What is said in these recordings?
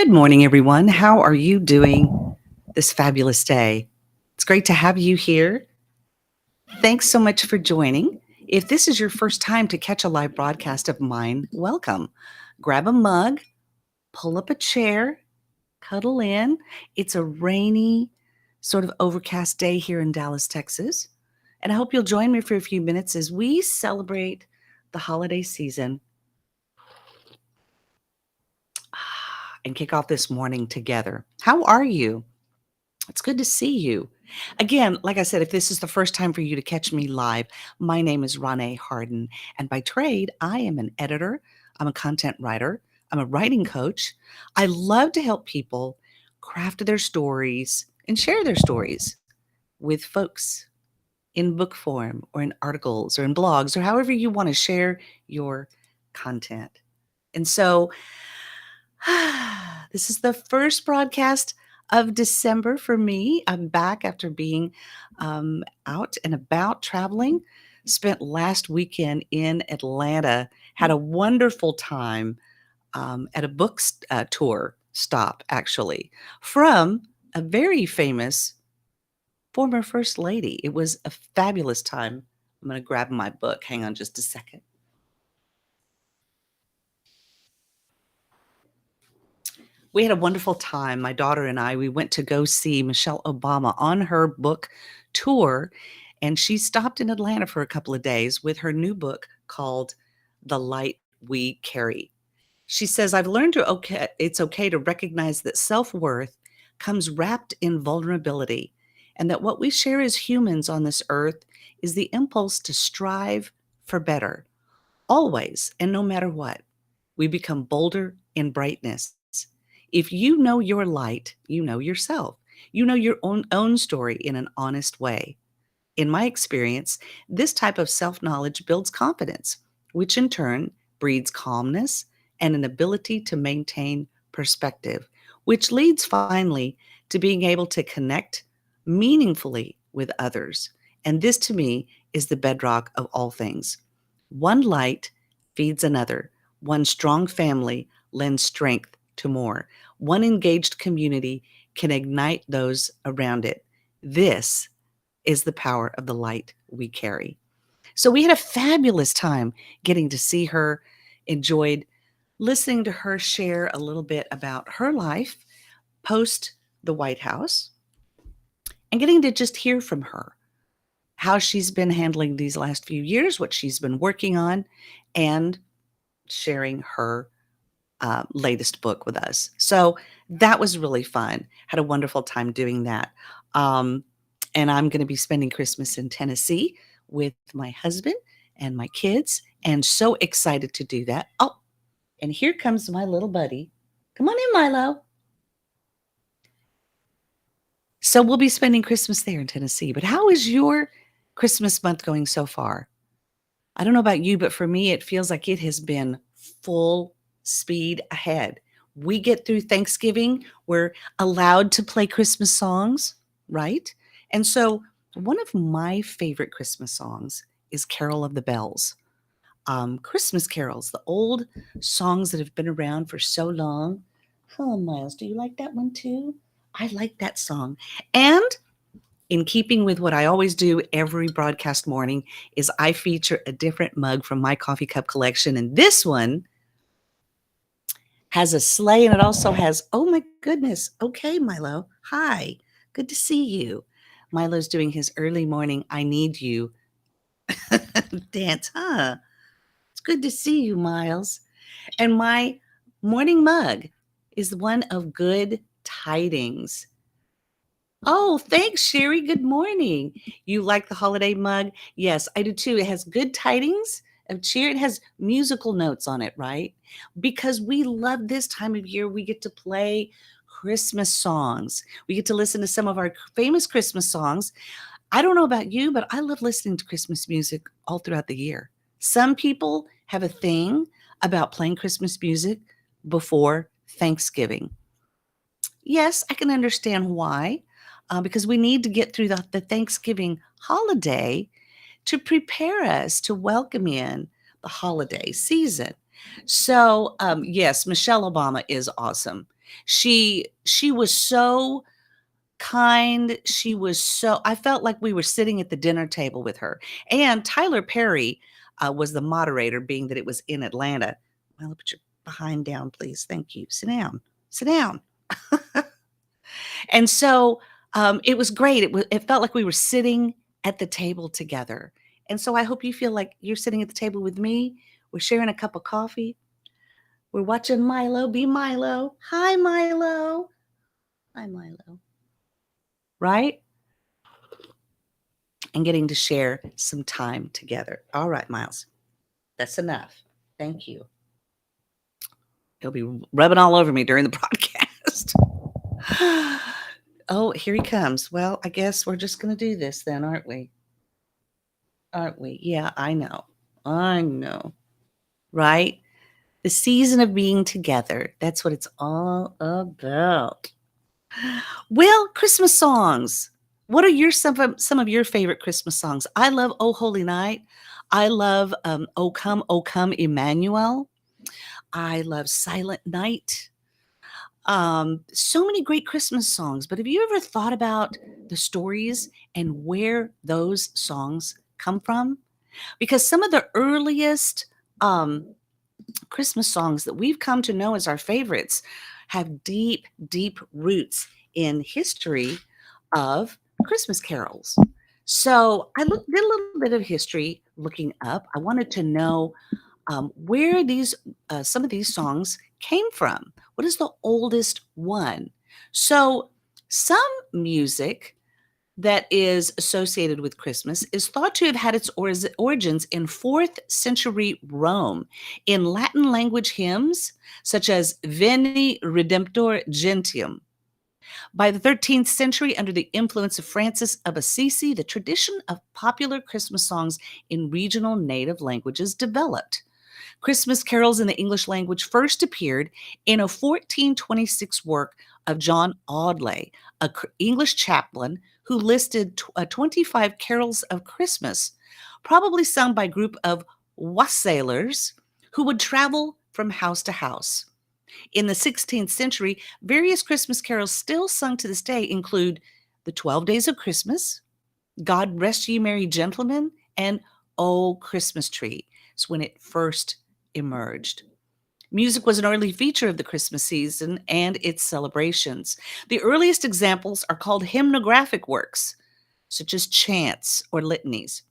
Good morning, everyone. How are you doing this fabulous day? It's great to have you here. Thanks so much for joining. If this is your first time to catch a live broadcast of mine, welcome. Grab a mug, pull up a chair, cuddle in. It's a rainy, sort of overcast day here in Dallas, Texas. And I hope you'll join me for a few minutes as we celebrate the holiday season and kick off this morning together. How are you? It's good to see you. Again, like I said, if this is the first time for you to catch me live, my name is Ronee Harden, and by trade, I am an editor, I'm a content writer, I'm a writing coach. I love to help people craft their stories and share their stories with folks in book form or in articles or in blogs or however you want to share your content. And so this is the first broadcast of December for me. I'm back after being out and about traveling. Spent last weekend in Atlanta, had a wonderful time at a tour stop, actually, from a very famous former First Lady. It was a fabulous time. I'm going to grab my book. Hang on just a second. We had a wonderful time. My daughter and I, we went to go see Michelle Obama on her book tour, and she stopped in Atlanta for a couple of days with her new book called The Light We Carry. She says, I've learned it's okay to recognize that self-worth comes wrapped in vulnerability, and that what we share as humans on this earth is the impulse to strive for better. Always, and no matter what, we become bolder in brightness. If you know your light, you know yourself. You know your own story in an honest way. In my experience, this type of self-knowledge builds confidence, which in turn breeds calmness and an ability to maintain perspective, which leads finally to being able to connect meaningfully with others. And this to me is the bedrock of all things. One light feeds another. One strong family lends strength to more. One engaged community can ignite those around it. This is the power of the light we carry. So we had a fabulous time getting to see her, enjoyed listening to her share a little bit about her life post the White House, and getting to just hear from her how she's been handling these last few years, what she's been working on, and sharing her latest book with us. So that was really fun. Had a wonderful time doing that. Um, and I'm going to be spending Christmas in Tennessee with my husband and my kids, and so excited to do that. Oh, and here comes my little buddy. Come on in, Milo. So we'll be spending Christmas there in Tennessee. But how is your Christmas month going so far? I don't know about you, but for me, it feels like it has been full speed ahead. We get through Thanksgiving, we're allowed to play Christmas songs, right? And so one of my favorite Christmas songs is Carol of the Bells. Christmas carols, the old songs that have been around for so long. Oh, Miles, do you like that one too? I like that song. And in keeping with what I always do every broadcast morning is I feature a different mug from my coffee cup collection. And this one has a sleigh, and it also has, oh my goodness. Okay, Milo. Hi. Good to see you. Milo's doing his early morning I need you dance, huh? It's good to see you, Miles. And my morning mug is one of good tidings. Oh, thanks, Sherry. Good morning. You like the holiday mug? Yes, I do too. It has good tidings of cheer. It has musical notes on it, right? Because we love this time of year. We get to play Christmas songs. We get to listen to some of our famous Christmas songs. I don't know about you, but I love listening to Christmas music all throughout the year. Some people have a thing about playing Christmas music before Thanksgiving. Yes, I can understand why, because we need to get through the Thanksgiving holiday to prepare us to welcome in the holiday season. So, yes, Michelle Obama is awesome. She was so kind. She was so I felt like we were sitting at the dinner table with her. And Tyler Perry, was the moderator, being that it was in Atlanta. Well, put your behind down, please. Thank you. Sit down. Sit down. And so, it was great. It felt like we were sitting at the table together. And so I hope you feel like you're sitting at the table with me. We're sharing a cup of coffee. We're watching Milo be Milo. Hi, Milo. Hi, Milo. Right? And getting to share some time together. All right, Miles. That's enough. Thank you. He'll be rubbing all over me during the podcast. Oh, here he comes. Well, I guess we're just going to do this then, aren't we? Aren't we? Yeah, I know. I know. Right? The season of being together. That's what it's all about. Well, Christmas songs. What are some of your favorite Christmas songs? I love "Oh Holy Night." I love O Come Emmanuel." I love "Silent Night." So many great Christmas songs. But have you ever thought about the stories and where those songs come from? Because some of the earliest um, Christmas songs that we've come to know as our favorites have deep, deep roots in history of Christmas carols. So did a little bit of history looking up. I wanted to know where these some of these songs came from. What is the oldest one? So some music that is associated with Christmas is thought to have had its origins in 4th century Rome in Latin language hymns such as Veni Redemptor Gentium. By the 13th century, under the influence of Francis of Assisi, the tradition of popular Christmas songs in regional native languages developed. Christmas carols in the English language first appeared in a 1426 work of John Audley, an English chaplain who listed 25 carols of Christmas, probably sung by a group of wassailers who would travel from house to house. In the 16th century, various Christmas carols still sung to this day include The 12 Days of Christmas, God Rest Ye Merry Gentlemen, and Oh Christmas Tree. It's when it first emerged. Music was an early feature of the Christmas season and its celebrations. The earliest examples are called hymnographic works, such as chants or litanies,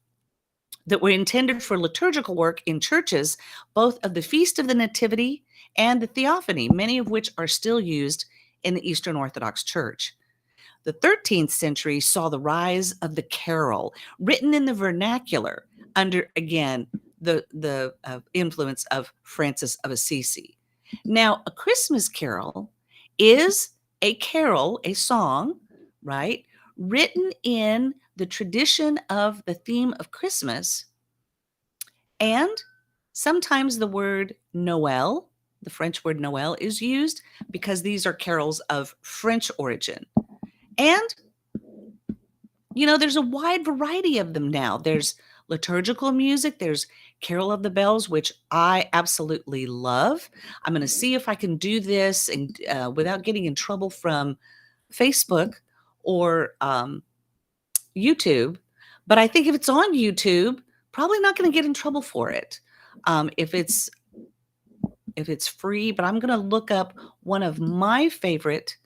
that were intended for liturgical work in churches, both of the Feast of the Nativity and the Theophany, many of which are still used in the Eastern Orthodox Church. The 13th century saw the rise of the carol, written in the vernacular under, again, the influence of Francis of Assisi. Now, a Christmas carol is a carol, a song, right, written in the tradition of the theme of Christmas. And sometimes the word Noel, the French word Noel, is used because these are carols of French origin. And, there's a wide variety of them now. There's liturgical music, there's Carol of the Bells, which I absolutely love. I'm going to see if I can do this and without getting in trouble from Facebook or YouTube. But I think if it's on YouTube, probably not going to get in trouble for it. If it's free, but I'm going to look up one of my favorite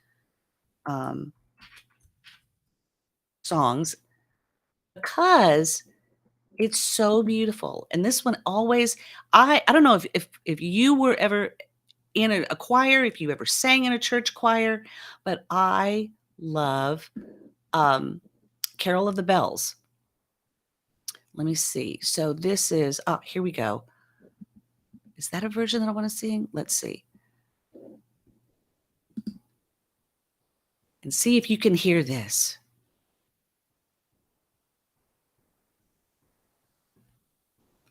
songs because it's so beautiful. And this one always, I don't know if you were ever in a choir, if you ever sang in a church choir, but I love Carol of the Bells. Let me see. So this is, here we go. Is that a version that I want to sing? Let's see. And see if you can hear this.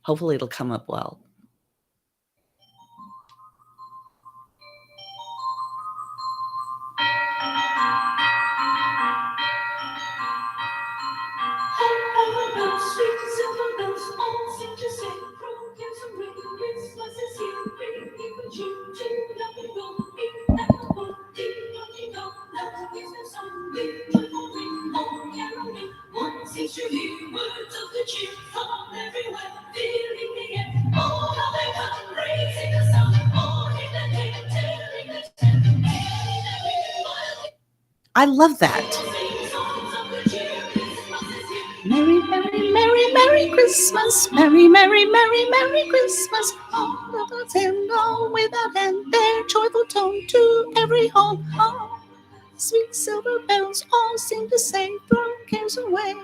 Hopefully it'll come up well. I love that. Merry, merry, merry, merry Christmas. Merry, merry, merry, merry Christmas. All without end, all without end. Their joyful tone to every home. Oh, sweet silver bells all seem to say, throw cares away.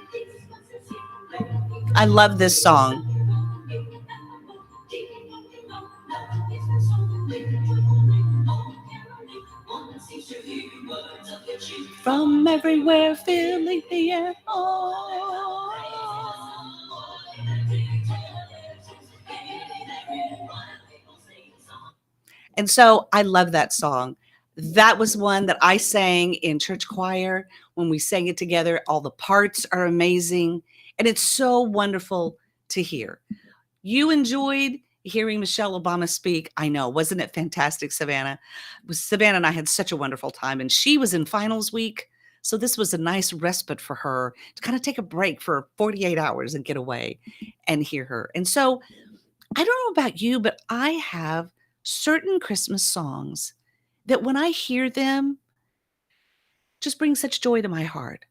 I love this song. From everywhere, filling the air. Oh. And so I love that song. That was one that I sang in church choir when we sang it together. All the parts are amazing, and it's so wonderful to hear. You enjoyed hearing Michelle Obama speak. I know. Wasn't it fantastic, Savannah? Savannah and I had such a wonderful time, and she was in finals week. So this was a nice respite for her to kind of take a break for 48 hours and get away and hear her. And so I don't know about you, but I have certain Christmas songs that when I hear them, just bring such joy to my heart.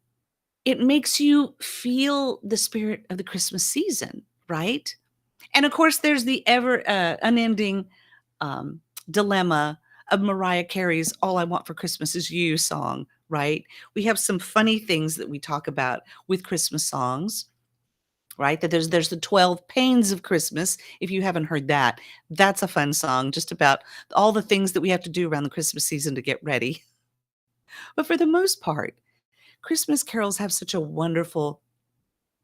It makes you feel the spirit of the Christmas season, right? And of course, there's the ever unending um, dilemma of Mariah Carey's All I Want for Christmas Is You song, right? We have some funny things that we talk about with Christmas songs, right? That there's the 12 pains of Christmas. If you haven't heard that, that's a fun song just about all the things that we have to do around the Christmas season to get ready. But for the most part, Christmas carols have such a wonderful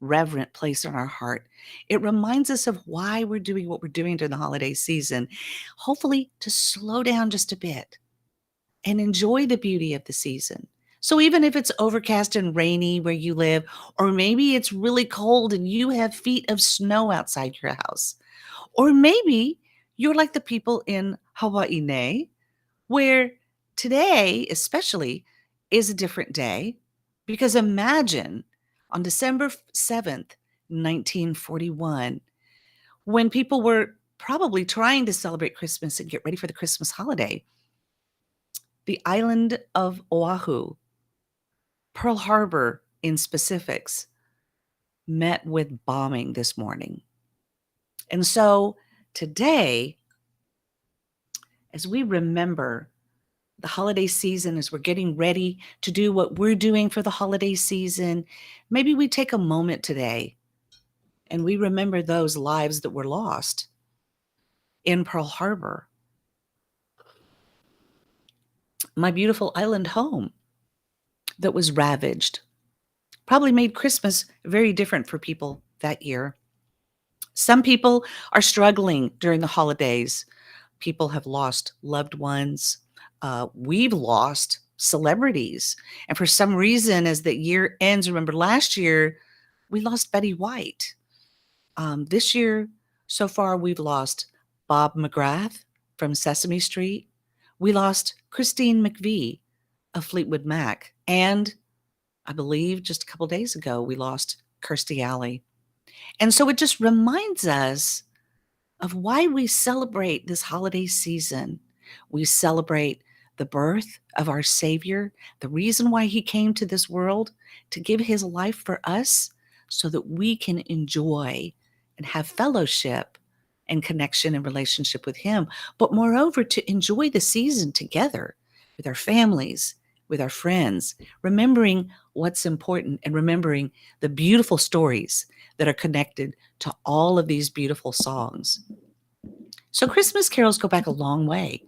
reverent place in our heart. It reminds us of why we're doing what we're doing during the holiday season, hopefully to slow down just a bit and enjoy the beauty of the season. So even if it's overcast and rainy where you live, or maybe it's really cold and you have feet of snow outside your house, or maybe you're like the people in Hawaii, where today, especially, is a different day. Because imagine on December 7th, 1941, when people were probably trying to celebrate Christmas and get ready for the Christmas holiday, the island of Oahu, Pearl Harbor in specifics, met with bombing this morning. And so today, as we remember the holiday season, as we're getting ready to do what we're doing for the holiday season, maybe we take a moment today and we remember those lives that were lost in Pearl Harbor. My beautiful island home that was ravaged probably made Christmas very different for people that year. Some people are struggling during the holidays. People have lost loved ones. We've lost celebrities. And for some reason, as the year ends, remember last year, we lost Betty White. This year, so far, we've lost Bob McGrath from Sesame Street. We lost Christine McVie of Fleetwood Mac. And I believe just a couple days ago, we lost Kirstie Alley. And so it just reminds us of why we celebrate this holiday season. We celebrate the birth of our Savior, the reason why he came to this world to give his life for us so that we can enjoy and have fellowship and connection and relationship with him, but moreover, to enjoy the season together with our families, with our friends, remembering what's important and remembering the beautiful stories that are connected to all of these beautiful songs. So Christmas carols go back a long way,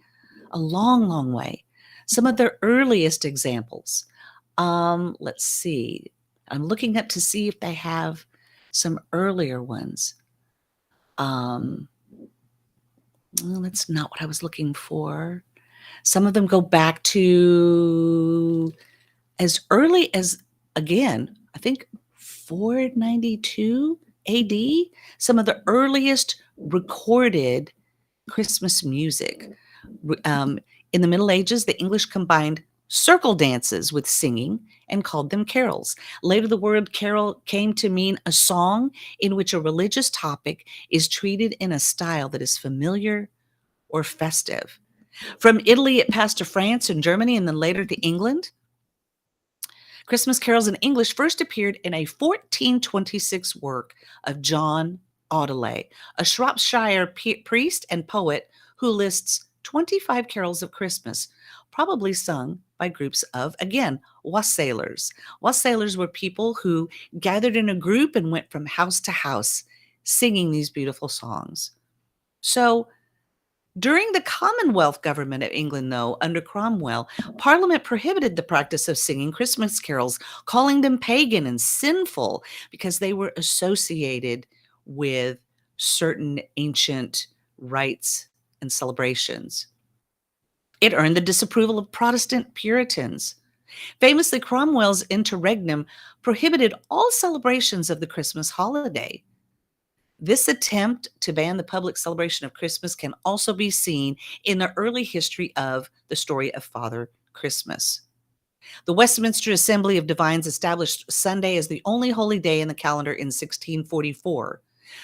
a long, long way. Some of their earliest examples. Let's see. I'm looking up to see if they have some earlier ones. Well, that's not what I was looking for. Some of them go back to as early as, again, I think 492 AD. Some of the earliest recorded Christmas music. In the Middle Ages, the English combined circle dances with singing and called them carols. Later, the word carol came to mean a song in which a religious topic is treated in a style that is familiar or festive. From Italy, it passed to France and Germany, and then later to England. Christmas carols in English first appeared in a 1426 work of John Audeley, a Shropshire priest and poet who lists 25 carols of Christmas, probably sung by groups of, again, wassailers. Wassailers were people who gathered in a group and went from house to house singing these beautiful songs. So, during the Commonwealth government of England, though, under Cromwell, Parliament prohibited the practice of singing Christmas carols, calling them pagan and sinful because they were associated with certain ancient rites and celebrations. It earned the disapproval of Protestant Puritans. Famously, Cromwell's interregnum prohibited all celebrations of the Christmas holiday. This attempt to ban the public celebration of Christmas can also be seen in the early history of the story of Father Christmas. The Westminster Assembly of Divines established Sunday as the only holy day in the calendar in 1644.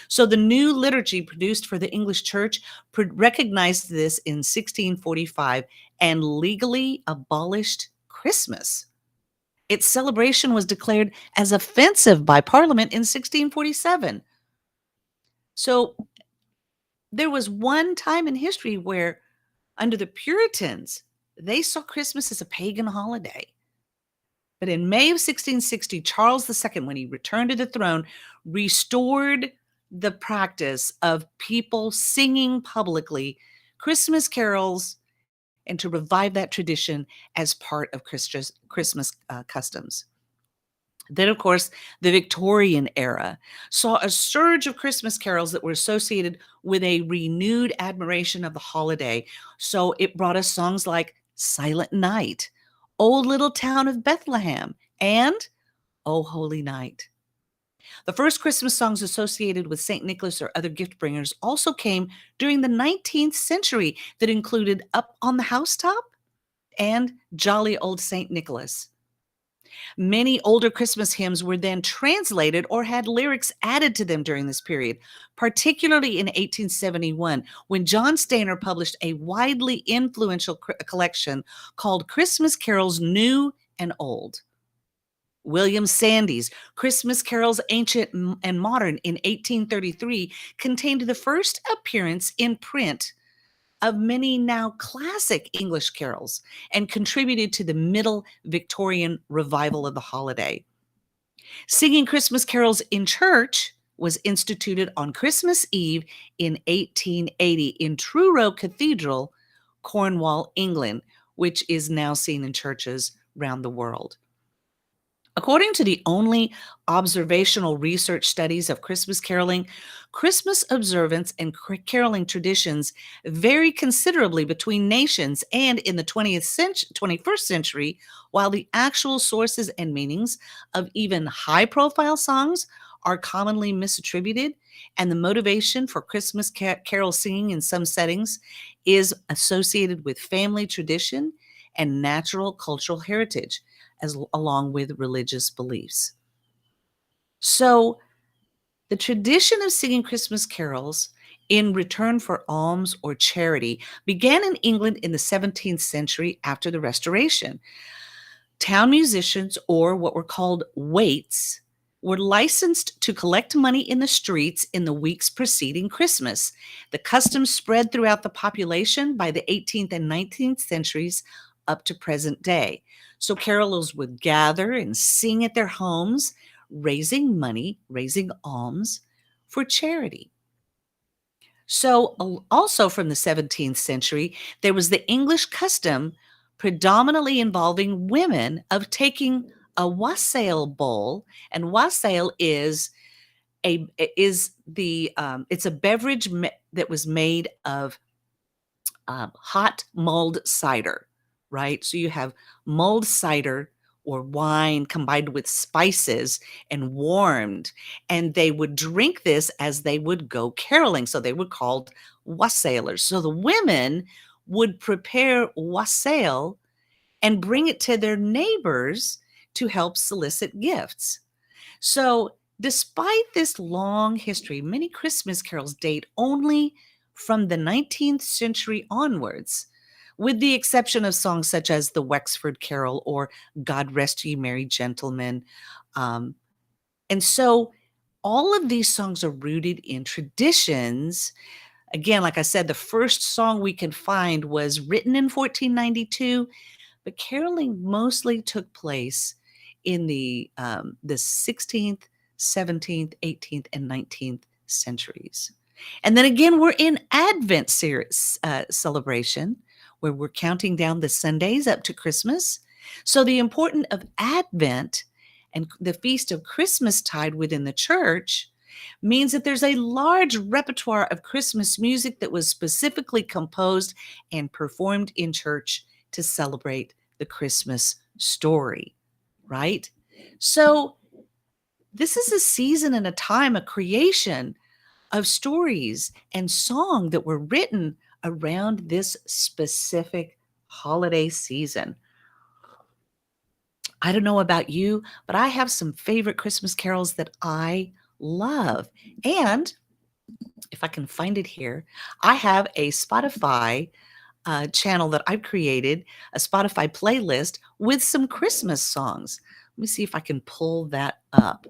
So the new liturgy produced for the English Church recognized this in 1645 and legally abolished Christmas. Its celebration was declared as offensive by Parliament in 1647. So there was one time in history where, under the Puritans, they saw Christmas as a pagan holiday. But in May of 1660, Charles II, when he returned to the throne, restored the practice of people singing publicly Christmas carols and to revive that tradition as part of Christmas customs. Then, of course, the Victorian era saw a surge of Christmas carols that were associated with a renewed admiration of the holiday. So it brought us songs like Silent Night, Old Little Town of Bethlehem, and O Holy Night. The first Christmas songs associated with St. Nicholas or other gift bringers also came during the 19th century that included Up on the Housetop and Jolly Old St. Nicholas. Many older Christmas hymns were then translated or had lyrics added to them during this period, particularly in 1871, when John Stainer published a widely influential collection called Christmas Carols New and Old. William Sandys' Christmas Carols Ancient and Modern in 1833 contained the first appearance in print of many now classic English carols and contributed to the Middle Victorian revival of the holiday. Singing Christmas carols in church was instituted on Christmas Eve in 1880 in Truro Cathedral, Cornwall, England, which is now seen in churches around the world. According to the only observational research studies of Christmas caroling, Christmas observance and caroling traditions vary considerably between nations and in the 21st century, while the actual sources and meanings of even high-profile songs are commonly misattributed, and the motivation for Christmas carol singing in some settings is associated with family tradition and natural cultural heritage, along with religious beliefs. So the tradition of singing Christmas carols in return for alms or charity began in England in the 17th century after the Restoration. Town musicians, or what were called waits, were licensed to collect money in the streets in the weeks preceding Christmas. The custom spread throughout the population by the 18th and 19th centuries up to present day. So carolers would gather and sing at their homes, raising money, raising alms for charity. So also from the 17th century, there was the English custom, predominantly involving women, of taking a wassail bowl, and wassail is it's a beverage that was made of hot mulled cider, right? So you have mulled cider or wine combined with spices and warmed, and they would drink this as they would go caroling. So they were called wassailers. So the women would prepare wassail and bring it to their neighbors to help solicit gifts. So despite this long history, many Christmas carols date only from the 19th century onwards, with the exception of songs such as the Wexford Carol or God Rest Ye Merry Gentlemen. Um, and so all of these songs are rooted in traditions. Again, like I said, the first song we can find was written in 1492, but caroling mostly took place in the 16th, 17th, 18th, and 19th centuries. And then again, we're in Advent series, celebration, where we're counting down the Sundays up to Christmas. So the importance of Advent and the feast of Christmas tide within the church means that there's a large repertoire of Christmas music that was specifically composed and performed in church to celebrate the Christmas story, right? So this is a season and a time, a creation of stories and song that were written around this specific holiday season. I don't know about you, but I have some favorite Christmas carols that I love. And if I can find it here, I have a Spotify channel that I've created, a Spotify playlist with some Christmas songs. Let me see if I can pull that up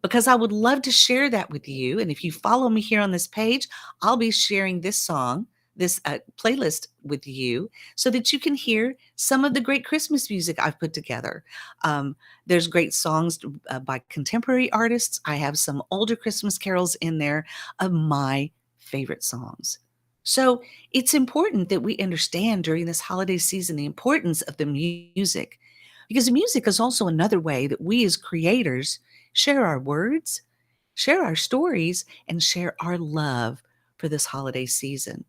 because I would love to share that with you. And if you follow me here on this page, I'll be sharing this song, this playlist with you so that you can hear some of the great Christmas music I've put together. There's great songs by contemporary artists. I have some older Christmas carols in there of my favorite songs. So it's important that we understand during this holiday season the importance of the music, because music is also another way that we as creators share our words, share our stories, and share our love for this holiday season.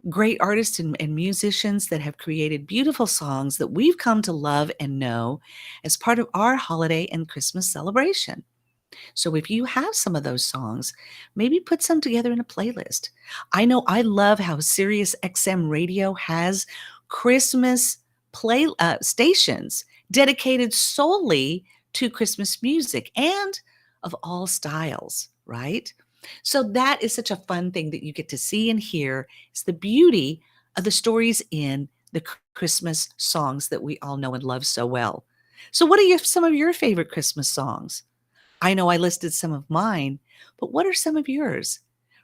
Great artists and musicians that have created beautiful songs that we've come to love and know as part of our holiday and Christmas celebration. So if you have some of those songs, maybe put some together in a playlist. I know I love how Sirius XM Radio has Christmas play stations dedicated solely to Christmas music and of all styles, right? So that is such a fun thing that you get to see and hear. It's the beauty of the stories in the Christmas songs that we all know and love so well. So what are some of your favorite Christmas songs? I know I listed some of mine, but what are some of yours?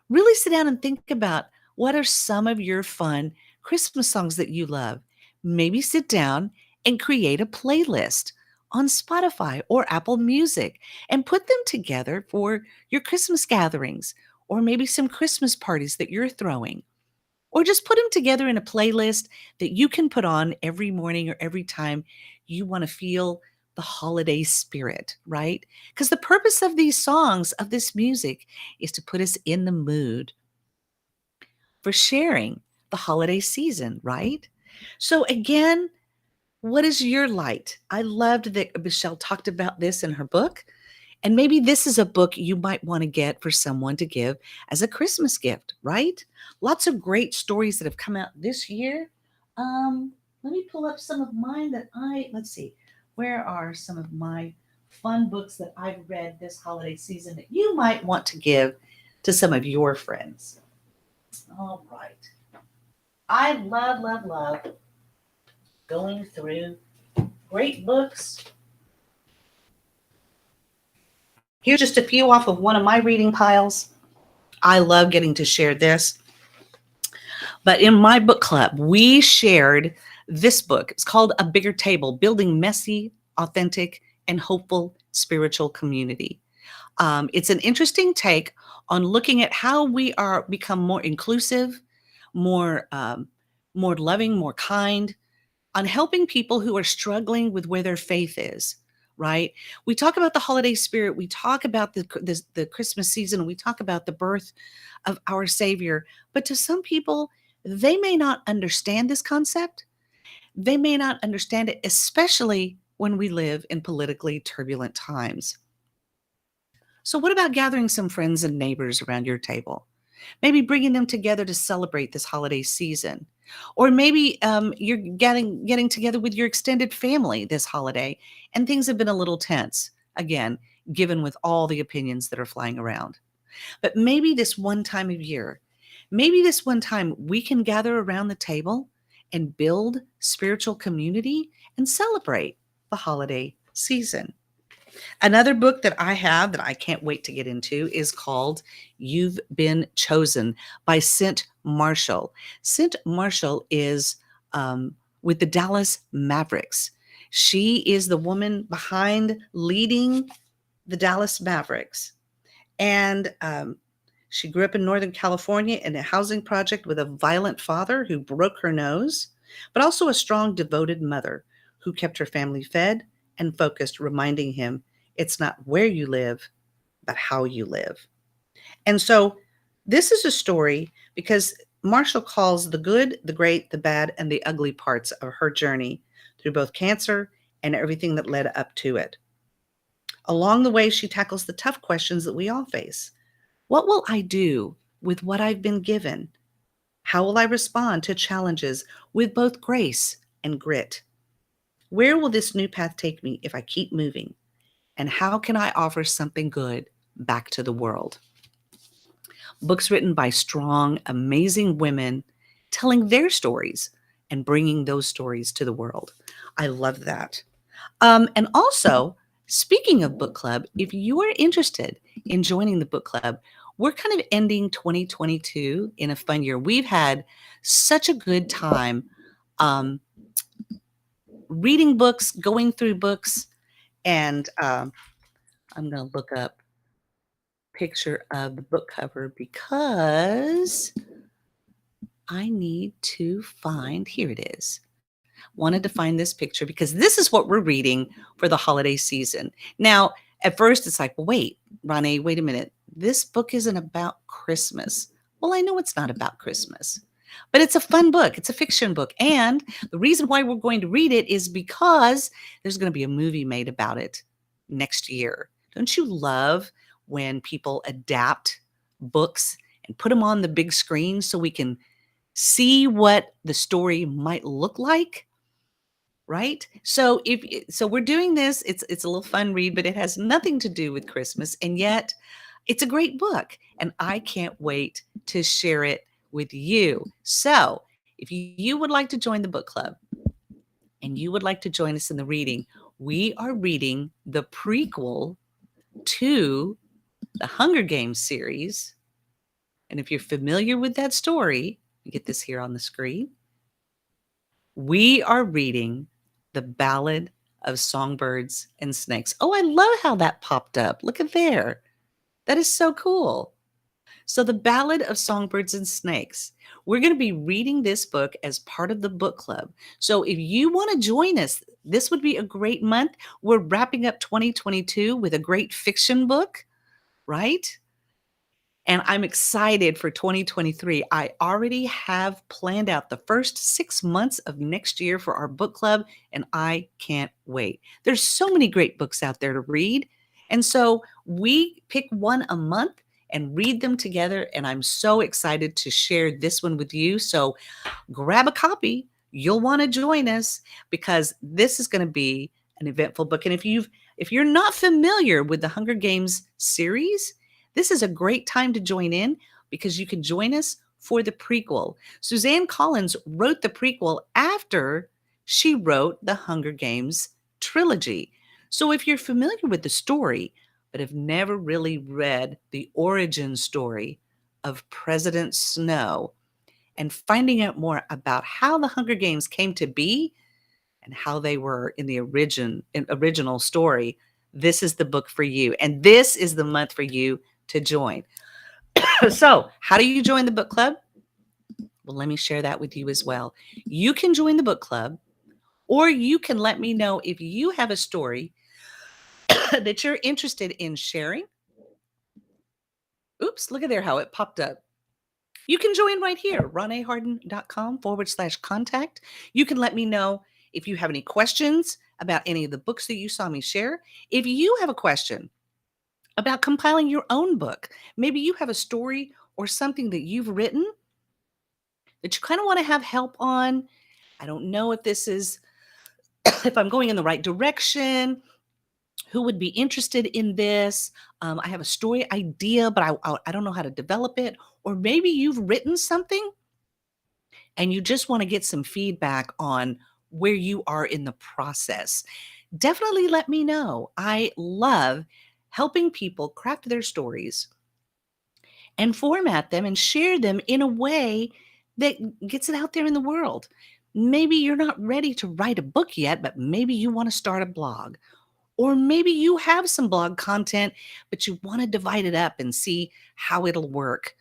Really sit down and think about what are some of your fun Christmas songs that you love. Maybe sit down and create a playlist on Spotify or Apple Music and put them together for your Christmas gatherings or maybe some Christmas parties that you're throwing. Or just put them together in a playlist that you can put on every morning or every time you want to feel the holiday spirit, right? Because the purpose of these songs, of this music, is to put us in the mood for sharing the holiday season, right? So, again, what is your light? I loved that Michelle talked about this in her book. And maybe this is a book you might want to get for someone to give as a Christmas gift, right? Lots of great stories that have come out this year. Let me pull up some of mine let's see, where are some of my fun books that I've read this holiday season that you might want to give to some of your friends? All right. I love, love, love going through great books. Here's just a few off of one of my reading piles. I love getting to share this. But in my book club, we shared this book. It's called A Bigger Table, Building Messy, Authentic, and Hopeful Spiritual Community. It's an interesting take on looking at how we are become more inclusive, more loving, more kind, on helping people who are struggling with where their faith is, right? We talk about the holiday spirit. We talk about the Christmas season. We talk about the birth of our Savior. But to some people, they may not understand this concept. They may not understand it, especially when we live in politically turbulent times. So what about gathering some friends and neighbors around your table? Maybe bringing them together to celebrate this holiday season. Or maybe you're getting together with your extended family this holiday, and things have been a little tense, again, given with all the opinions that are flying around. But maybe this one time of year, maybe this one time we can gather around the table and build spiritual community and celebrate the holiday season. Another book that I have that I can't wait to get into is called You've Been Chosen by Sent Marshall. Sent Marshall is with the Dallas Mavericks. She is the woman behind leading the Dallas Mavericks. And she grew up in Northern California in a housing project with a violent father who broke her nose, but also a strong, devoted mother who kept her family fed and focused, reminding him it's not where you live, but how you live. And so this is a story because Marshall calls the good, the great, the bad, and the ugly parts of her journey through both cancer and everything that led up to it. Along the way, she tackles the tough questions that we all face. What will I do with what I've been given? How will I respond to challenges with both grace and grit? Where will this new path take me if I keep moving? And how can I offer something good back to the world? Books written by strong, amazing women telling their stories and bringing those stories to the world. I love that. And also, speaking of book club, if you are interested in joining the book club, we're kind of ending 2022 in a fun year. We've had such a good time reading books, going through books, and I'm going to look up picture of the book cover because I need to find, here it is. Wanted to find this picture because this is what we're reading for the holiday season. Now, at first it's like, well, wait, Ronnie, wait a minute. This book isn't about Christmas. Well, I know it's not about Christmas, but it's a fun book. It's a fiction book. And the reason why we're going to read it is because there's going to be a movie made about it next year. Don't you love when people adapt books and put them on the big screen so we can see what the story might look like? Right? So we're doing this, it's a little fun read, but it has nothing to do with Christmas, and yet it's a great book, and I can't wait to share it with you. So, if you would like to join the book club and you would like to join us in the reading, we are reading the prequel to the Hunger Games series. And if you're familiar with that story, you get this here on the screen. We are reading The Ballad of Songbirds and Snakes. Oh, I love how that popped up. Look at there. That is so cool. So, The Ballad of Songbirds and Snakes. We're going to be reading this book as part of the book club. So, if you want to join us, this would be a great month. We're wrapping up 2022 with a great fiction book, right? And I'm excited for 2023. I already have planned out the first 6 months of next year for our book club, and I can't wait. There's so many great books out there to read. And so we pick one a month and read them together. And I'm so excited to share this one with you. So grab a copy. You'll want to join us because this is going to be an eventful book. And if you're not familiar with the Hunger Games series, this is a great time to join in because you can join us for the prequel. Suzanne Collins wrote the prequel after she wrote the Hunger Games trilogy. So if you're familiar with the story, but have never really read the origin story of President Snow and finding out more about how the Hunger Games came to be and how they were in the original story, this is the book for you. And this is the month for you to join. So, how do you join the book club? Well, let me share that with you as well. You can join the book club, or you can let me know if you have a story that you're interested in sharing. Oops, look at there how it popped up. You can join right here, roneharden.com/contact. You can let me know if you have any questions about any of the books that you saw me share. If you have a question about compiling your own book, maybe you have a story or something that you've written that you kind of want to have help on. I don't know if this is, if I'm going in the right direction. Who would be interested in this? I have a story idea, but I don't know how to develop it. Or maybe you've written something and you just want to get some feedback on where you are in the process, definitely let me know. I love helping people craft their stories and format them and share them in a way that gets it out there in the world. Maybe you're not ready to write a book yet, but maybe you want to start a blog. Or maybe you have some blog content, but you want to divide it up and see how it'll work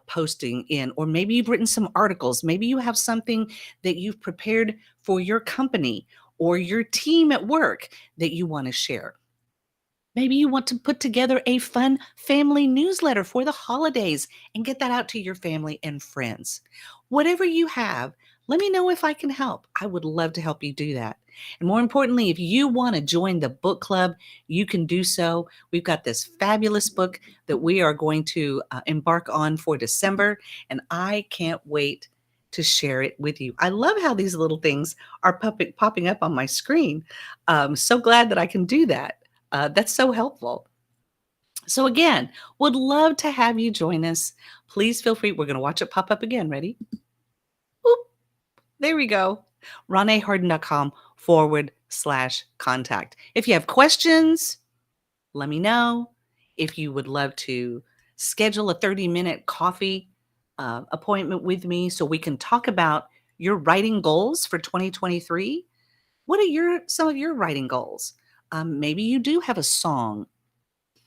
posting in. Or maybe you've written some articles. Maybe you have something that you've prepared for your company or your team at work that you want to share. Maybe you want to put together a fun family newsletter for the holidays and get that out to your family and friends. Whatever you have, let me know if I can help. I would love to help you do that. And more importantly, if you want to join the book club, you can do so. We've got this fabulous book that we are going to embark on for December, and I can't wait to share it with you. I love how these little things are popping up on my screen. So glad that I can do that. That's so helpful. So again, would love to have you join us. Please feel free. We're going to watch it pop up again. Ready? Oop, there we go. RoneHarden.com/contact. If you have questions, let me know. If you would love to schedule a 30-minute coffee appointment with me so we can talk about your writing goals for 2023. What are some of your writing goals? Maybe you do have a song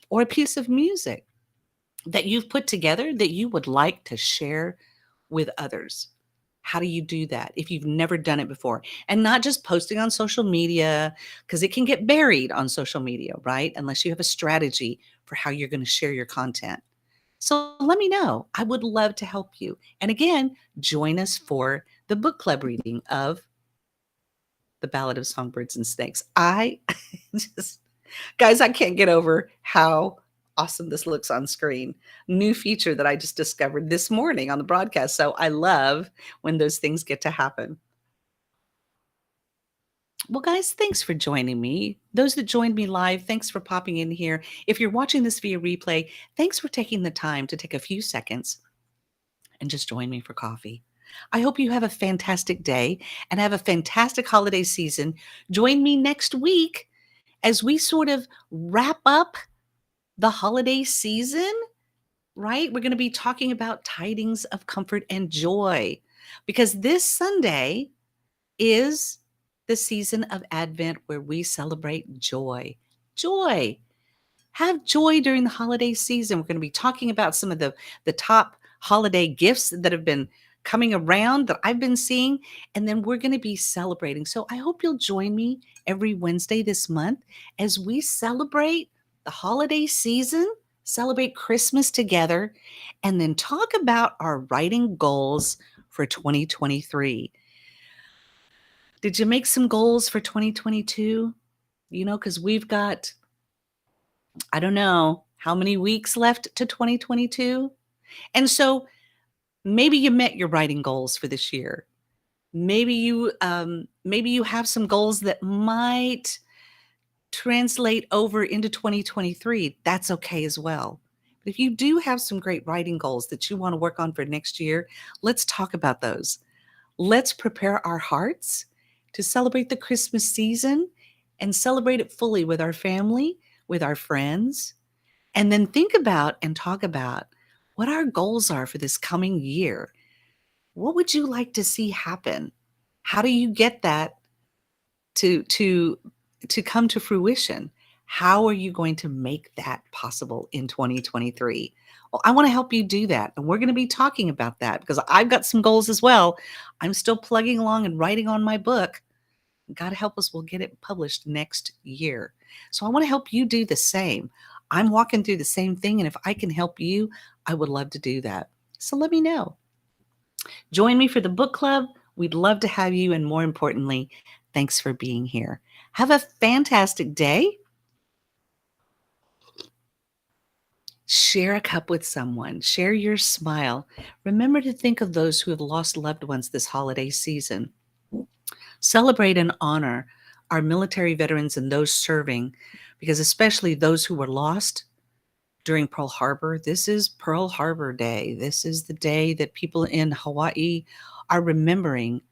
or a piece of music that you've put together that you would like to share with others. How do you do that if you've never done it before? And not just posting on social media, because it can get buried on social media, right? Unless you have a strategy for how you're going to share your content. So let me know. I would love to help you. And again, join us for the book club reading of The Ballad of Songbirds and Snakes. I just, guys, I can't get over how awesome this looks on screen. New feature that I just discovered this morning on the broadcast. So I love when those things get to happen. Well, guys, thanks for joining me. Those that joined me live, thanks for popping in here. If you're watching this via replay, thanks for taking the time to take a few seconds and just join me for coffee. I hope you have a fantastic day and have a fantastic holiday season. Join me next week as we sort of wrap up the holiday season, right? We're going to be talking about tidings of comfort and joy because this Sunday is the season of Advent where we celebrate joy. Joy. Have joy during the holiday season. We're going to be talking about some of the top holiday gifts that have been coming around that I've been seeing, and then we're going to be celebrating. So I hope you'll join me every Wednesday this month as we celebrate the holiday season, celebrate Christmas together, and then talk about our writing goals for 2023. Did you make some goals for 2022? Because we've got, I don't know, how many weeks left to 2022? And so maybe you met your writing goals for this year. Maybe you have some goals that might translate over into 2023. That's okay as well. But if you do have some great writing goals that you want to work on for next year, let's talk about those. Let's prepare our hearts to celebrate the Christmas season and celebrate it fully with our family, with our friends, and then think about and talk about what our goals are for this coming year. What would you like to see happen? How do you get that to come to fruition? How are you going to make that possible in 2023? Well, I want to help you do that. And we're going to be talking about that because I've got some goals as well. I'm still plugging along and writing on my book. God help us, we'll get it published next year. So I want to help you do the same. I'm walking through the same thing. And if I can help you, I would love to do that. So let me know. Join me for the book club. We'd love to have you. And more importantly, thanks for being here. Have a fantastic day. Share a cup with someone. Share your smile. Remember to think of those who have lost loved ones this holiday season. Celebrate and honor our military veterans and those serving, because especially those who were lost, during Pearl Harbor. This is Pearl Harbor Day. This is the day that people in Hawaii are remembering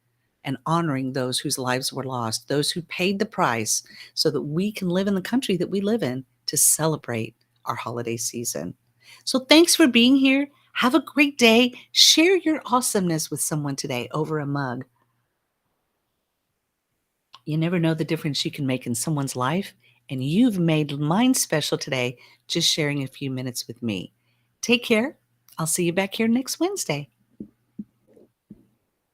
and honoring those whose lives were lost, those who paid the price so that we can live in the country that we live in to celebrate our holiday season. So thanks for being here. Have a great day. Share your awesomeness with someone today over a mug. You never know the difference you can make in someone's life, and you've made mine special today just sharing a few minutes with me. Take care. I'll see you back here next Wednesday.